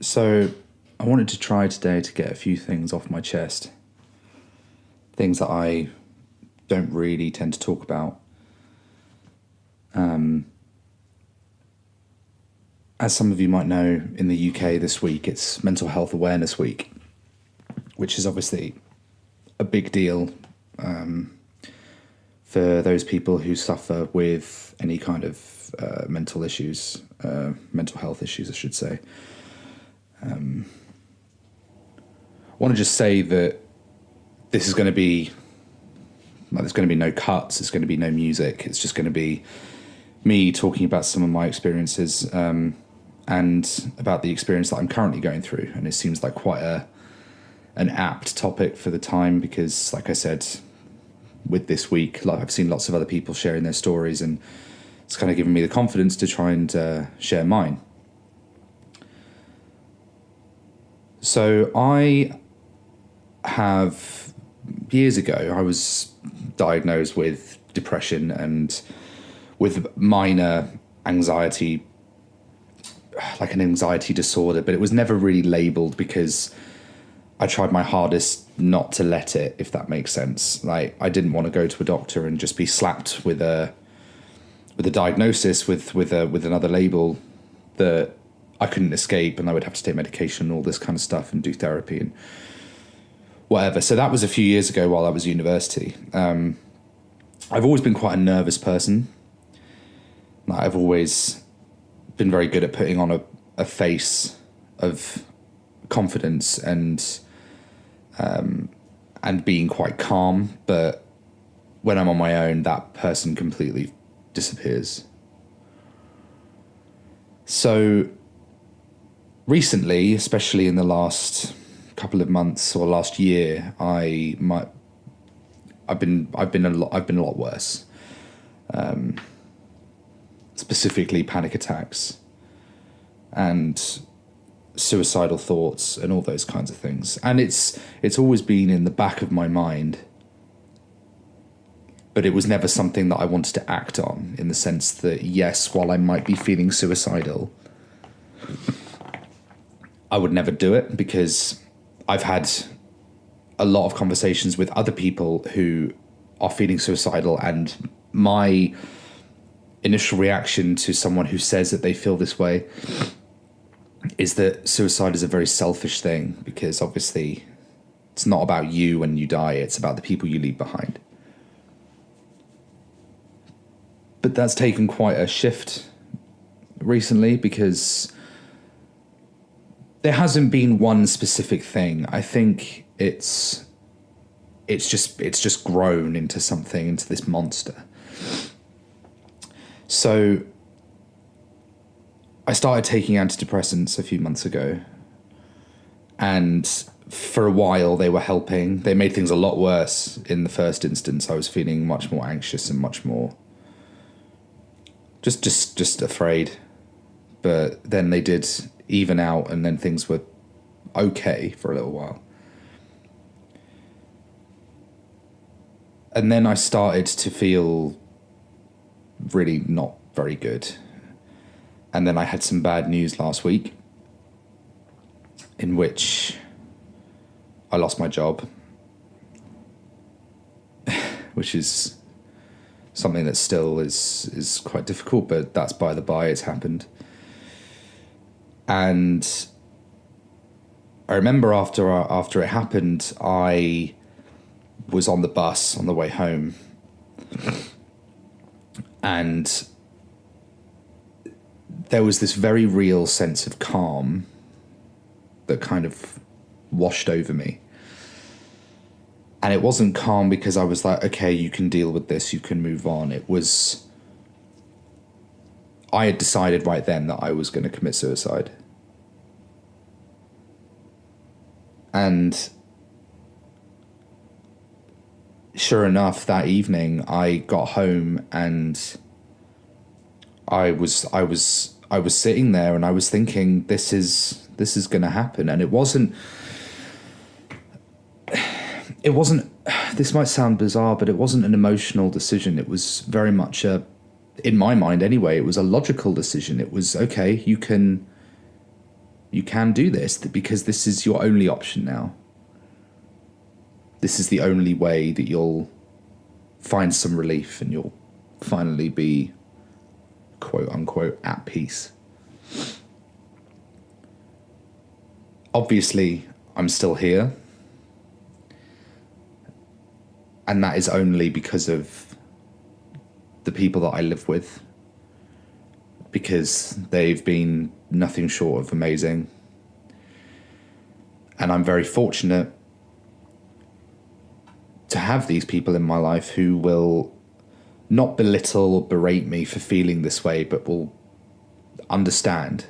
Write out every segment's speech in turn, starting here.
So, I wanted to try today to get a few things off my chest. Things that I don't really tend to talk about. As some of you might know, in the UK this week, it's Mental Health Awareness Week, which is obviously a big deal for those people who suffer with any kind of mental issues, mental health issues, I should say. I want to just say that this is going to be, there's going to be no cuts, there's going to be no music, it's just going to be me talking about some of my experiences and about the experience that I'm currently going through. And it seems like quite an apt topic for the time because, like I said, with this week, like I've seen lots of other people sharing their stories and it's kind of given me the confidence to try and share mine. So I have, years ago, I was diagnosed with depression and with minor anxiety, like an anxiety disorder, but it was never really labelled because I tried my hardest not to let it, if that makes sense. Like, I didn't want to go to a doctor and just be slapped with a diagnosis with another label that I couldn't escape, and I would have to take medication and all this kind of stuff and do therapy and whatever. So that was a few years ago while I was at university. I've always been quite a nervous person. Like, I've always been very good at putting on a face of confidence and being quite calm, but when I'm on my own, that person completely disappears. So recently, especially in the last couple of months or last year, I've been a lot worse. Specifically panic attacks and suicidal thoughts and all those kinds of things. And it's always been in the back of my mind, but it was never something that I wanted to act on, in the sense that, yes, while I might be feeling suicidal, I would never do it because I've had a lot of conversations with other people who are feeling suicidal, and my initial reaction to someone who says that they feel this way is that suicide is a very selfish thing, because obviously it's not about you when you die, it's about the people you leave behind. But that's taken quite a shift recently, because there hasn't been one specific thing. I think it's just grown into something, into this monster. So I started taking antidepressants a few months ago, and for a while they were helping. They made things a lot worse. In the first instance, I was feeling much more anxious and much more just afraid. But then they did even out, and then things were okay for a little while. And then I started to feel really not very good. And then I had some bad news last week, in which I lost my job, which is something that still is quite difficult, but that's by the by, it's happened. And I remember after it happened, I was on the bus on the way home, and there was this very real sense of calm that kind of washed over me. And it wasn't calm because I was like, okay, you can deal with this, you can move on. It was, I had decided right then that I was going to commit suicide. And sure enough, that evening I got home and I was sitting there and I was thinking, this is going to happen. And it wasn't, this might sound bizarre, but it wasn't an emotional decision. It was very much in my mind anyway, it was a logical decision. It was, okay, you can You can do this because this is your only option now. This is the only way that you'll find some relief and you'll finally be, quote unquote, at peace. Obviously, I'm still here. And that is only because of the people that I live with. Because they've been nothing short of amazing. And I'm very fortunate to have these people in my life who will not belittle or berate me for feeling this way, but will understand.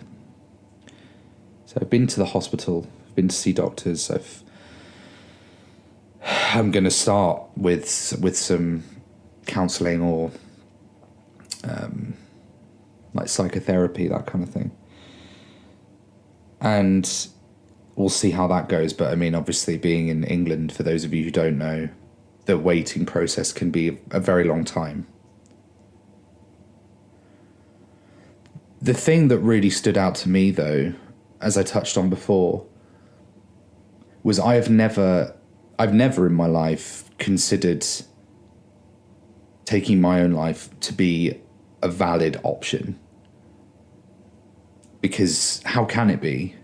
So I've been to the hospital, I've been to see doctors, I'm going to start with some counselling or like psychotherapy, that kind of thing. And we'll see how that goes. But I mean, obviously being in England, for those of you who don't know, the waiting process can be a very long time. The thing that really stood out to me, though, as I touched on before, was I've never in my life considered taking my own life to be a valid option. Because how can it be?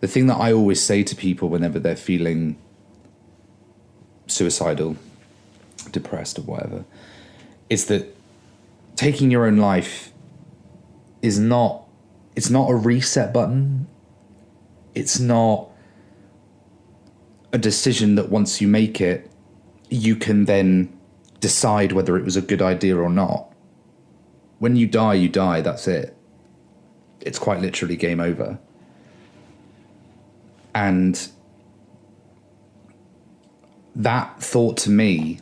The thing that I always say to people whenever they're feeling suicidal, depressed or whatever, is that taking your own life is not, it's not a reset button. It's not a decision that once you make it, you can then decide whether it was a good idea or not. When you die, that's it. It's quite literally game over. And that thought to me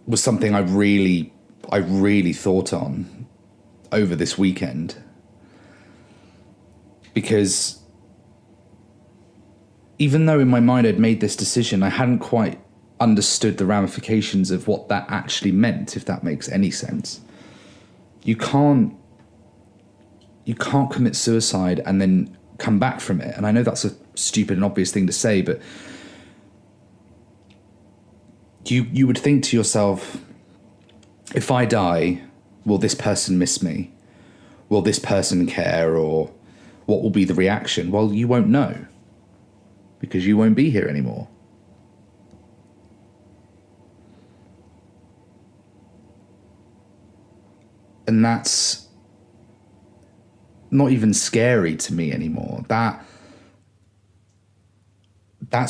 was something I really thought on over this weekend. Because even though in my mind I'd made this decision, I hadn't quite understood the ramifications of what that actually meant, if that makes any sense. You can't commit suicide and then come back from it. And I know that's a stupid and obvious thing to say, but you would think to yourself, if I die, will this person miss me? Will this person care? Or what will be the reaction? Well, you won't know, because you won't be here anymore. And that's not even scary to me anymore. That's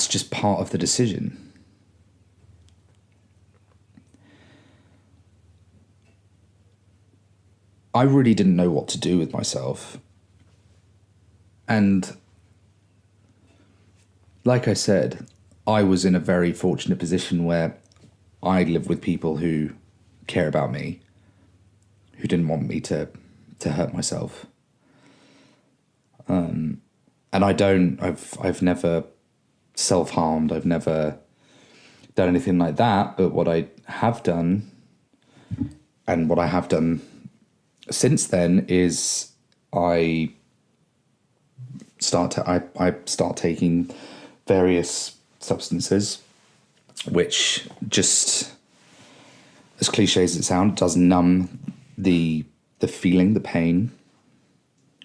just part of the decision. I really didn't know what to do with myself. And like I said, I was in a very fortunate position where I live with people who care about me, who didn't want me to hurt myself. And I've never self-harmed, I've never done anything like that, but what I have done, and what I have done since then, is I start taking various substances, which, just as cliche as it sounds, does numb the feeling, the pain,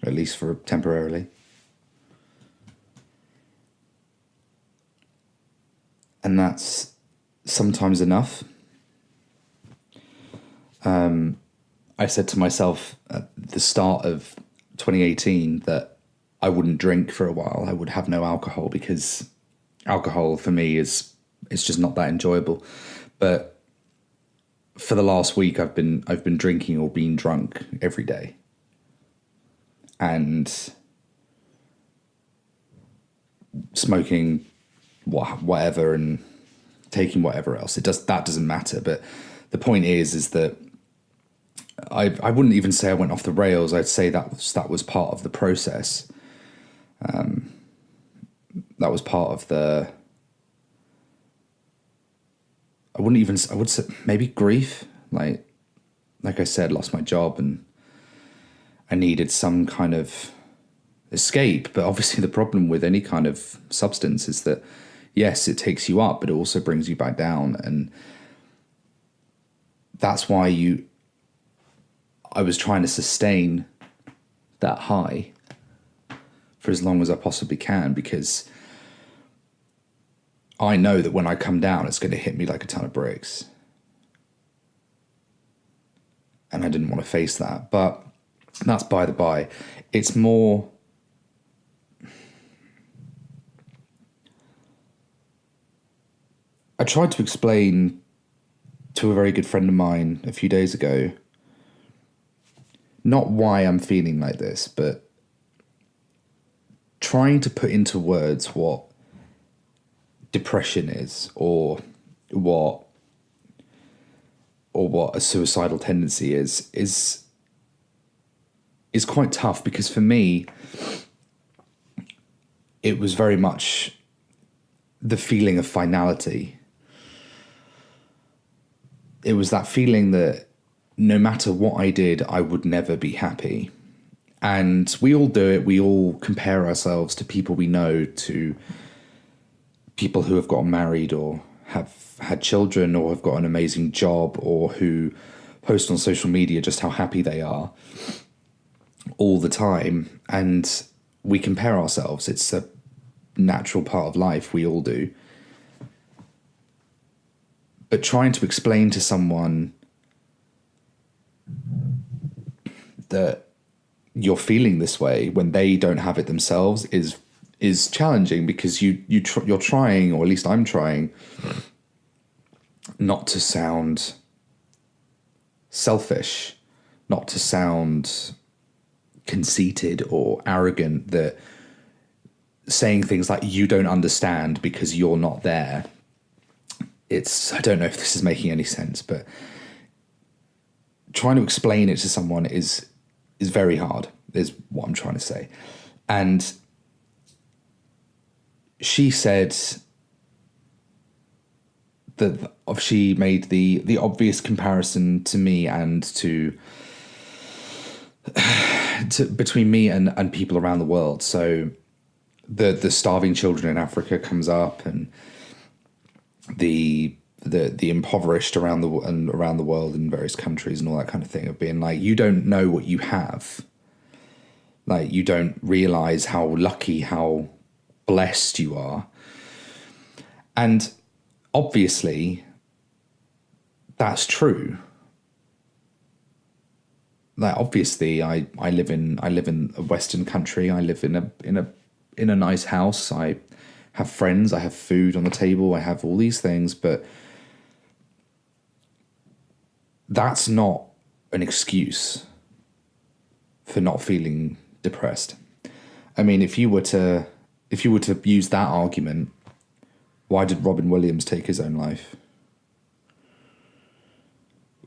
at least for temporarily. And that's sometimes enough. I said to myself at the start of 2018 that I wouldn't drink for a while. I would have no alcohol, because alcohol for me is just not that enjoyable. But for the last week, I've been drinking or being drunk every day, and smoking whatever and taking whatever else. That doesn't matter. But the point is that I wouldn't even say I went off the rails. I'd say that was part of the process. That was part of the, I would say maybe grief. Like I said, lost my job, and I needed some kind of escape. But obviously, the problem with any kind of substance is that, yes, it takes you up, but it also brings you back down. And that's why I was trying to sustain that high for as long as I possibly can, because I know that when I come down, it's going to hit me like a ton of bricks. And I didn't want to face that. But that's by the by. It's more... I tried to explain to a very good friend of mine a few days ago, not why I'm feeling like this, but trying to put into words what depression is, or what a suicidal tendency is quite tough, because for me it was very much the feeling of finality. It was that feeling that no matter what I did, I would never be happy. And we all do it. We all compare ourselves to people we know, to people who have gotten married or have had children or have got an amazing job, or who post on social media just how happy they are all the time. And we compare ourselves. It's a natural part of life. We all do. But trying to explain to someone that you're feeling this way when they don't have it themselves is challenging, because you're trying, or at least I'm trying, not to sound selfish, not to sound conceited or arrogant, that saying things like you don't understand because you're not there. I don't know if this is making any sense, but trying to explain it to someone is very hard, is what I'm trying to say. And she said that she made the obvious comparison to me and to between me and people around the world. So the starving children in Africa comes up, and the impoverished around the world in various countries and all that kind of thing, of being like, you don't know what you have. Like, you don't realize how lucky, how blessed you are. And obviously that's true. Like, obviously I live in a Western country. I live in a nice house. I have friends, I have food on the table, I have all these things, but that's not an excuse for not feeling depressed. I mean, if you were to use that argument, why did Robin Williams take his own life?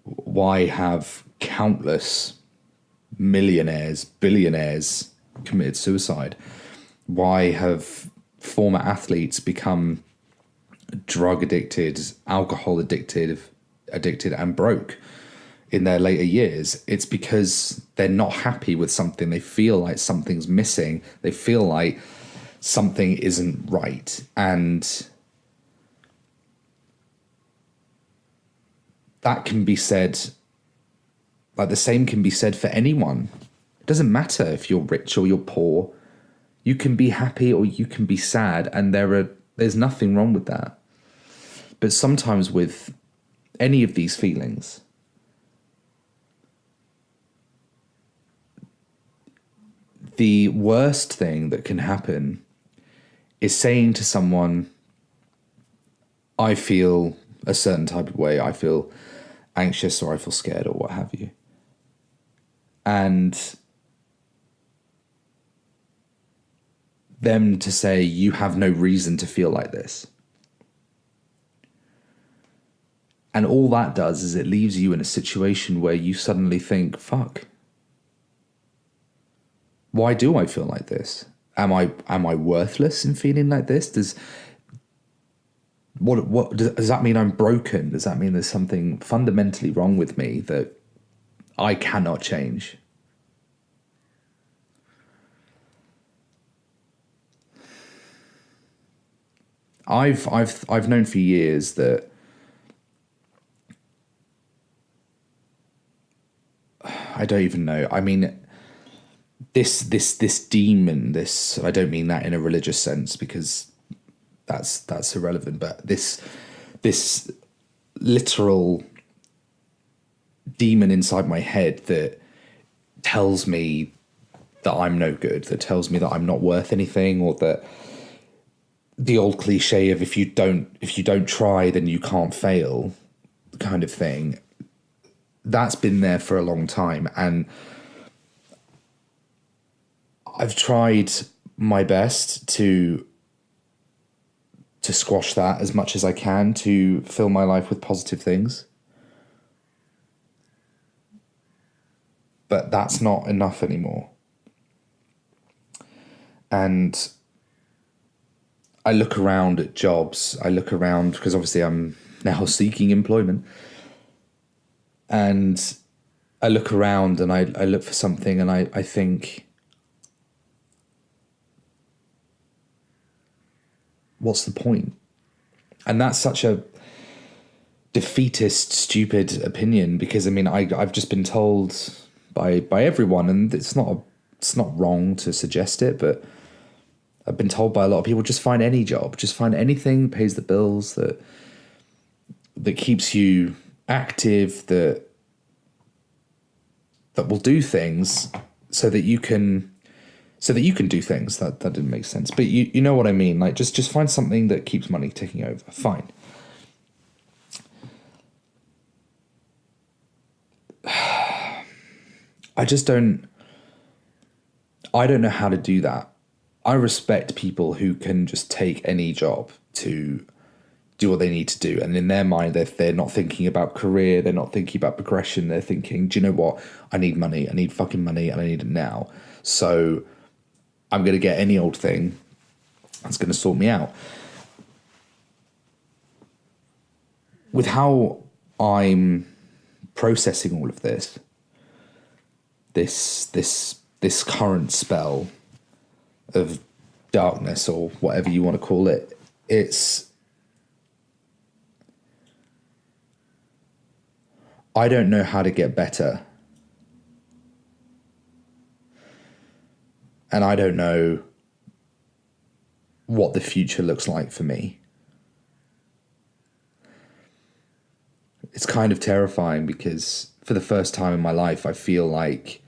Why have countless millionaires, billionaires committed suicide? Why have former athletes become drug addicted, alcohol addicted and broke in their later years? It's because they're not happy with something. They feel like something's missing. They feel like something isn't right. And that can be said, like the same can be said for anyone. It doesn't matter if you're rich or you're poor. You can be happy or you can be sad, and there's nothing wrong with that. But sometimes with any of these feelings, the worst thing that can happen is saying to someone, I feel a certain type of way, I feel anxious or I feel scared or what have you. And them to say, you have no reason to feel like this. And all that does is it leaves you in a situation where you suddenly think, fuck, why do I feel like this? Am I worthless in feeling like this? Does that mean I'm broken? Does that mean there's something fundamentally wrong with me that I cannot change? I've known for years that I don't even know. I mean, this demon, this, I don't mean that in a religious sense because that's irrelevant, but this literal demon inside my head that tells me that I'm no good, that tells me that I'm not worth anything, or that the old cliche of if you don't try, then you can't fail kind of thing, that's been there for a long time. And I've tried my best to squash that as much as I can, to fill my life with positive things. But that's not enough anymore. And I look around at jobs, I look around, because obviously I'm now seeking employment. And I look around and I look for something and I think, what's the point? And that's such a defeatist, stupid opinion, because I mean, I've just been told by everyone, and it's not wrong to suggest it, but I've been told by a lot of people, just find any job, just find anything that pays the bills, that keeps you active, that will do things so that you can do things. That didn't make sense, but you know what I mean. Like, just find something that keeps money ticking over. Fine. I don't know how to do that. I respect people who can just take any job to do what they need to do. And in their mind, they're not thinking about career, they're not thinking about progression, they're thinking, do you know what? I need money, I need fucking money, and I need it now. So I'm going to get any old thing that's going to sort me out. With how I'm processing all of this current spell of darkness, or whatever you want to call it, I don't know how to get better. And I don't know what the future looks like for me. It's kind of terrifying, because for the first time in my life, I feel like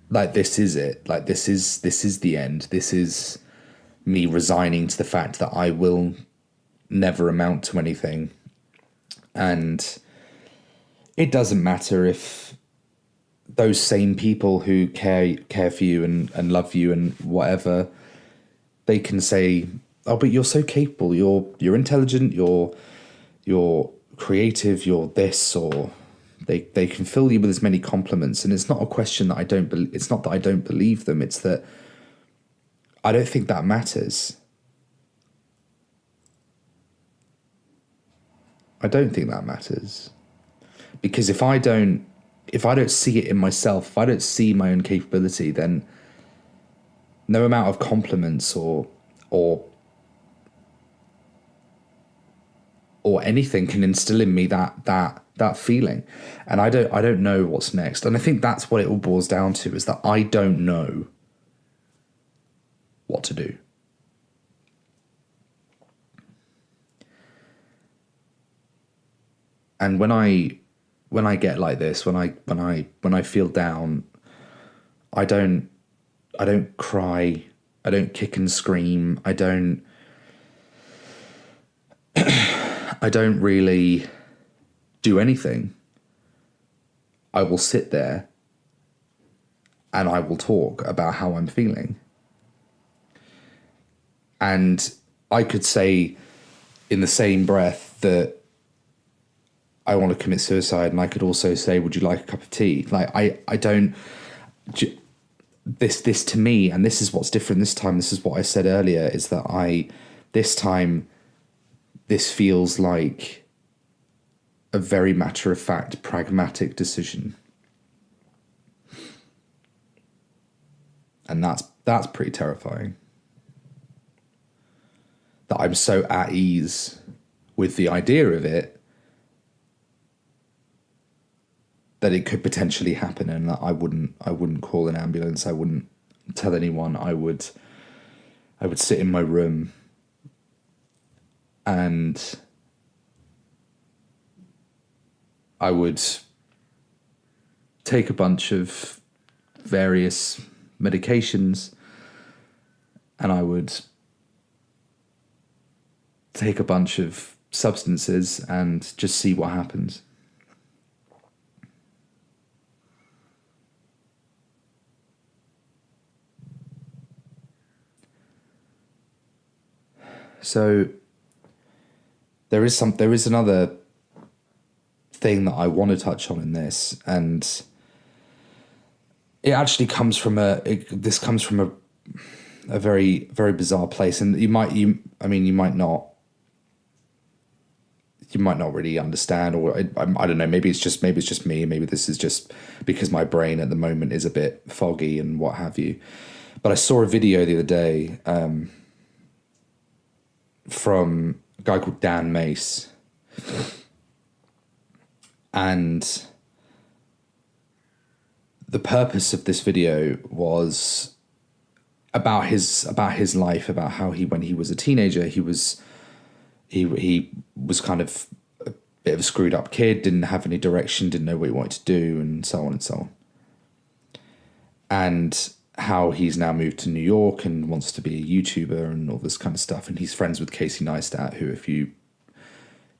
this is it. Like, this is the end. This is me resigning to the fact that I will never amount to anything. And it doesn't matter if those same people who care for you and love you and whatever, they can say, oh, but you're so capable, you're intelligent, you're creative, you're this, or they can fill you with as many compliments. And it's not a question that it's not that I don't believe them, it's that I don't think that matters. I don't think that matters. Because if I don't see it in myself, if I don't see my own capability, then no amount of compliments or anything can instill in me that feeling. And I don't know what's next. And I think that's what it all boils down to, is that I don't know what to do. And when I get like this, when I feel down, I don't cry, I don't kick and scream, I don't really do anything. I will sit there and I will talk about how I'm feeling. And I could say in the same breath that I want to commit suicide, and I could also say, would you like a cup of tea? Like, I don't, this to me, and this is what's different this time, this is what I said earlier, is that this time, this feels like a very matter-of-fact, pragmatic decision. And that's pretty terrifying. that I'm so at ease with the idea of it that it could potentially happen, and that I wouldn't call an ambulance. I wouldn't tell anyone. I would sit in my room and I would take a bunch of various medications, and I would take a bunch of substances and just see what happens. So there is another thing that I want to touch on in this, and it actually comes from a very, very bizarre place, and you might not really understand, or I don't know, maybe it's just me, maybe this is just because my brain at the moment is a bit foggy and what have you. But I saw a video the other day from a guy called Dan Mace, and the purpose of this video was about his life, about how when he was a teenager, he was kind of a bit of a screwed up kid, didn't have any direction, didn't know what he wanted to do, and so on and so on. And how he's now moved to New York and wants to be a YouTuber and all this kind of stuff. And he's friends with Casey Neistat, who, if you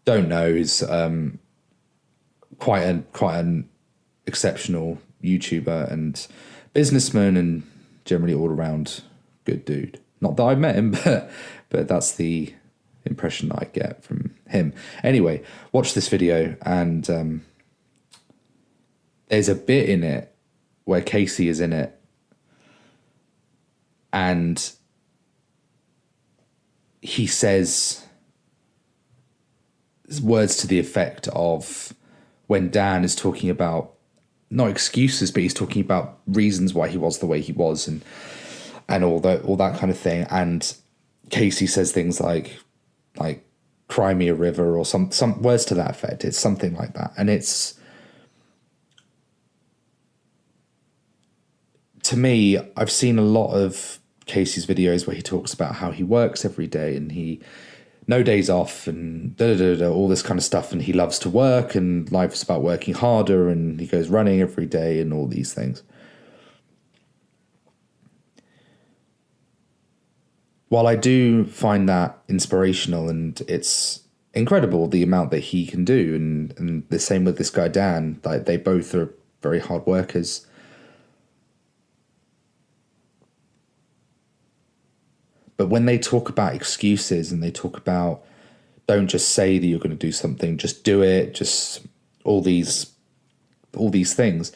don't know, is quite an exceptional YouTuber and businessman, and generally all around good dude. Not that I've met him, but that's the impression that I get from him. Anyway, watch this video, and there's a bit in it where Casey is in it, and he says words to the effect of, when Dan is talking about, not excuses, but he's talking about reasons why he was the way he was, and all that kind of thing. And Casey says things like cry me a river, or some words to that effect. It's something like that. And it's, to me, I've seen a lot of Casey's videos where he talks about how he works every day, and he no days off, and all this kind of stuff, and he loves to work, and life's about working harder, and he goes running every day and all these things. While I do find that inspirational, and it's incredible the amount that he can do, and the same with this guy Dan, like, they both are very hard workers. But when they talk about excuses, and they talk about, don't just say that you're going to do something, just do it, just all these things,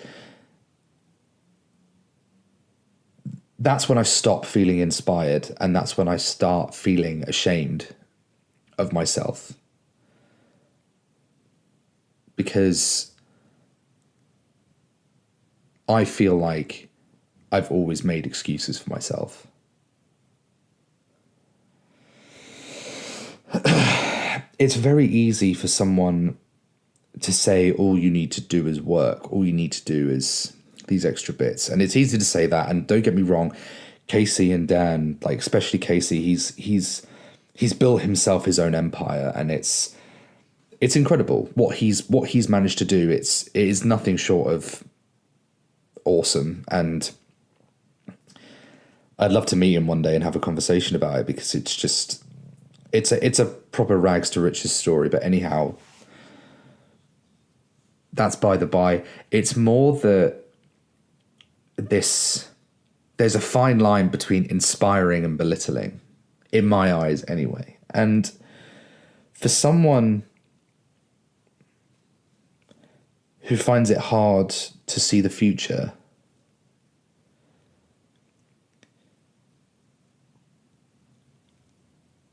that's when I stop feeling inspired, and that's when I start feeling ashamed of myself. Because I feel like I've always made excuses for myself. It's very easy for someone to say all you need to do is work, all you need to do is these extra bits. And it's easy to say that, and don't get me wrong, Casey and Dan, like especially Casey, he's built himself his own empire, and it's incredible what he's managed to do. It is nothing short of awesome, and I'd love to meet him one day and have a conversation about it, because it's just, it's a proper rags to riches story. But anyhow, that's by the by. It's more that there's a fine line between inspiring and belittling, in my eyes anyway. And for someone who finds it hard to see the future,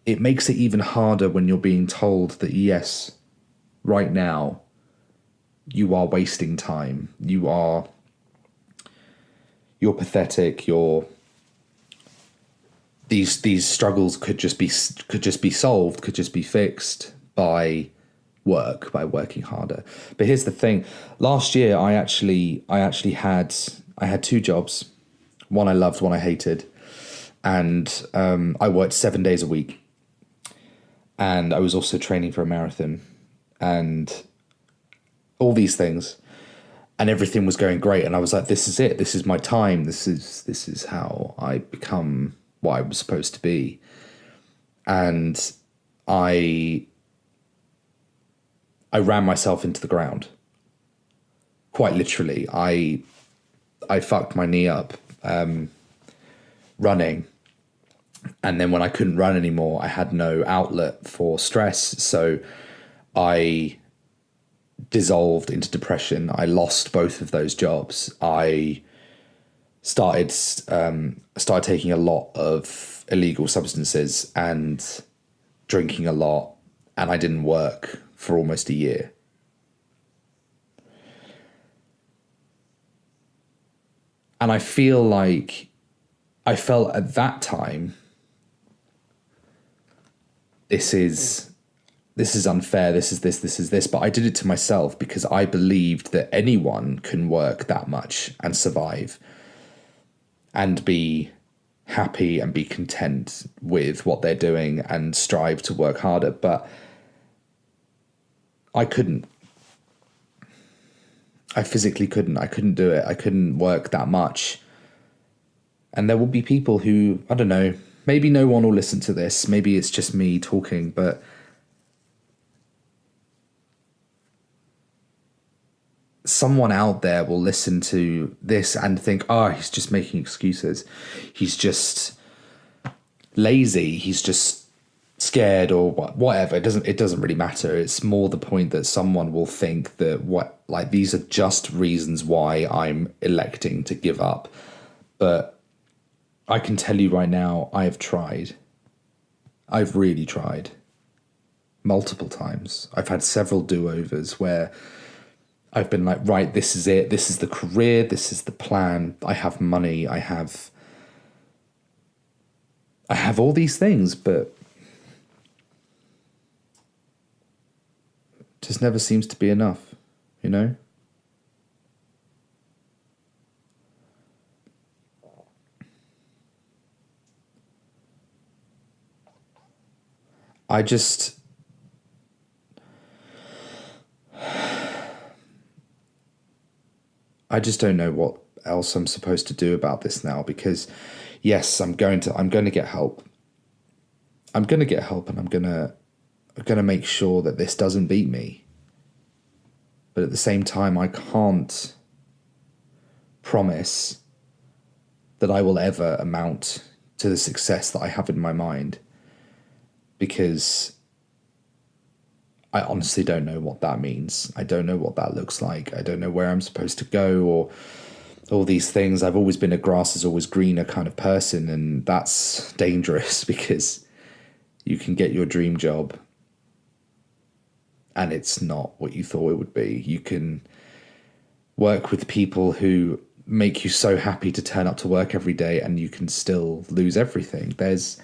it makes it even harder when you're being told that, yes, right now, you are wasting time. You're pathetic. You're these struggles could just be solved, could just be fixed by working harder. But here's the thing: last year, I actually had two jobs. One I loved, one I hated, and I worked 7 days a week, and I was also training for a marathon, and all these things, and everything was going great. And I was like, "This is it. This is my time. This is how I become what I was supposed to be." And I ran myself into the ground. Quite literally, I fucked my knee up running, and then when I couldn't run anymore, I had no outlet for stress, so I dissolved into depression. I lost both of those jobs. I started taking a lot of illegal substances and drinking a lot, and I didn't work for almost a year. And I feel like I felt at that time, this is unfair, this is this, but I did it to myself because I believed that anyone can work that much and survive and be happy and be content with what they're doing and strive to work harder. But I couldn't. I physically couldn't. I couldn't do it. I couldn't work that much. And there will be people who, I don't know, maybe no one will listen to this. Maybe it's just me talking, but someone out there will listen to this and think, oh, he's just making excuses. He's just lazy. He's just scared or whatever. It doesn't really matter. It's more the point that someone will think that these are just reasons why I'm electing to give up. But I can tell you right now, I have tried. I've really tried. Multiple times. I've had several do-overs where I've been like, right, this is it. This is the career. This is the plan. I have money. I have all these things, but it just never seems to be enough, you know? I just don't know what else I'm supposed to do about this now, because yes, I'm going to get help. I'm going to get help, and I'm going to make sure that this doesn't beat me. But at the same time, I can't promise that I will ever amount to the success that I have in my mind, because I honestly don't know what that means. I don't know what that looks like. I don't know where I'm supposed to go or all these things. I've always been a grass is always greener kind of person, and that's dangerous because you can get your dream job and it's not what you thought it would be. You can work with people who make you so happy to turn up to work every day, and you can still lose everything. There's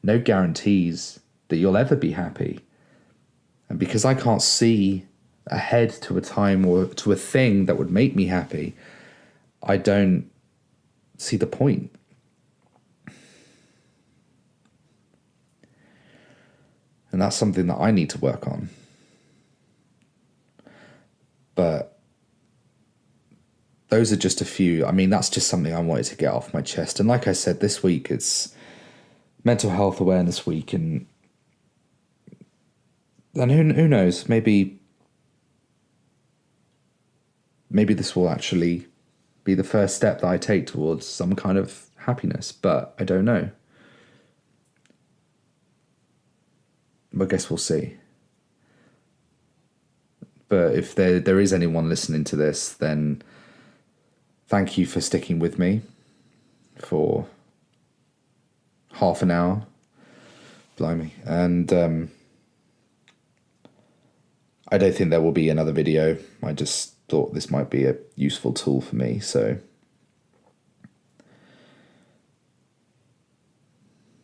no guarantees that you'll ever be happy. And because I can't see ahead to a time or to a thing that would make me happy, I don't see the point. And that's something that I need to work on. But those are just a few. I mean, that's just something I wanted to get off my chest. And like I said, this week it's Mental Health Awareness Week, and who knows, maybe this will actually be the first step that I take towards some kind of happiness, but I don't know. I guess we'll see. But if there is anyone listening to this, then thank you for sticking with me for half an hour. Blimey. And I don't think there will be another video. I just thought this might be a useful tool for me. So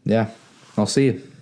Yeah, I'll see you.